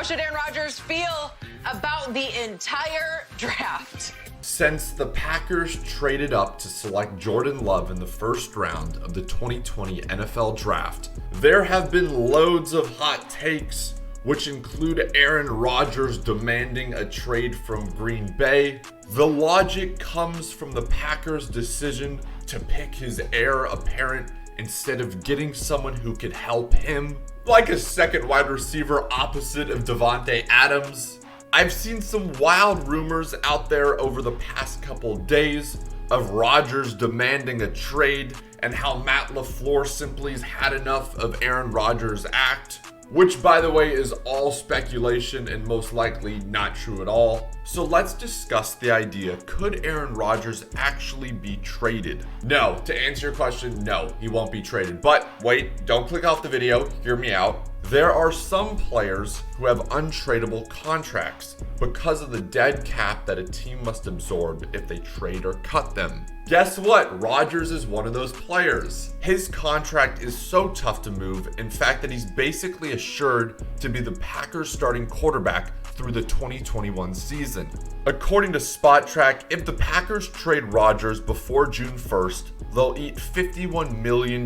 How should Aaron Rodgers feel about the entire draft? Since the Packers traded up to select Jordan Love in the first round of the 2020 NFL Draft, there have been loads of hot takes, which include Aaron Rodgers demanding a trade from Green Bay. The logic comes from the Packers' decision to pick his heir apparent instead of getting someone who could help him, like a second wide receiver opposite of Davante Adams. I've seen some wild rumors out there over the past couple days of Rodgers demanding a trade and how Matt LaFleur simply's had enough of Aaron Rodgers' act, which by the way is all speculation and most likely not true at all. So let's discuss the idea, could Aaron Rodgers actually be traded? No, to answer your question, no, he won't be traded. But wait, don't click off the video, hear me out. There are some players who have untradeable contracts because of the dead cap that a team must absorb if they trade or cut them. Guess what? Rodgers is one of those players. His contract is so tough to move, in fact, that he's basically assured to be the Packers starting quarterback through the 2021 season. According to Spot Track, if the Packers trade Rodgers before June 1st, they'll eat $51 million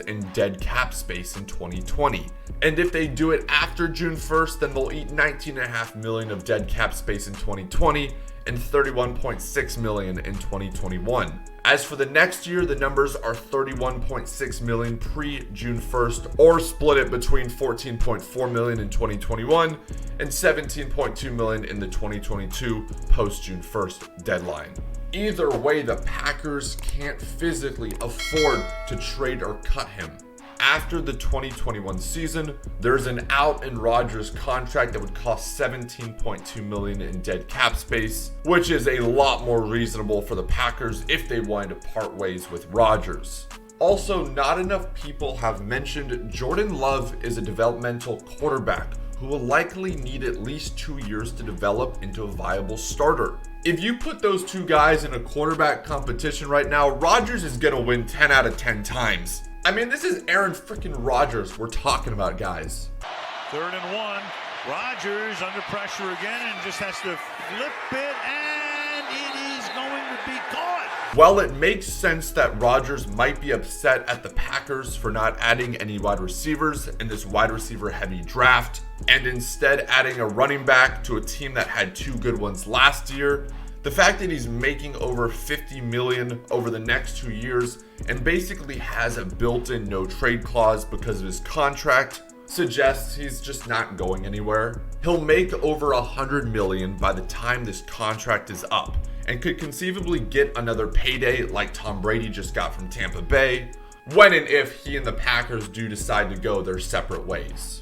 in dead cap space in 2020. And if they do it after June 1st, then they'll eat $19.5 million of dead cap space in 2020 and $31.6 million in 2021. As for the next year, the numbers are $31.6 million pre-June 1st, or split it between $14.4 million in 2021 and $17.2 million in the 2022 post-June 1st deadline. Either way, the Packers can't physically afford to trade or cut him. After the 2021 season, there's an out in Rodgers' contract that would cost $17.2 million in dead cap space, which is a lot more reasonable for the Packers if they wanted to part ways with Rodgers. Also, not enough people have mentioned Jordan Love is a developmental quarterback who will likely need at least 2 years to develop into a viable starter. If you put those two guys in a quarterback competition right now, Rodgers is gonna win 10 out of 10 times. I mean, this is Aaron freaking Rodgers we're talking about, guys. 3rd and 1. Rodgers under pressure again and just has to flip it, and it is going to be caught. While it makes sense that Rodgers might be upset at the Packers for not adding any wide receivers in this wide receiver heavy draft, and instead adding a running back to a team that had 2 good ones last year, the fact that he's making over $50 million over the next 2 years and basically has a built-in no trade clause because of his contract suggests he's just not going anywhere. He'll make over $100 million by the time this contract is up and could conceivably get another payday like Tom Brady just got from Tampa Bay when and if he and the Packers do decide to go their separate ways.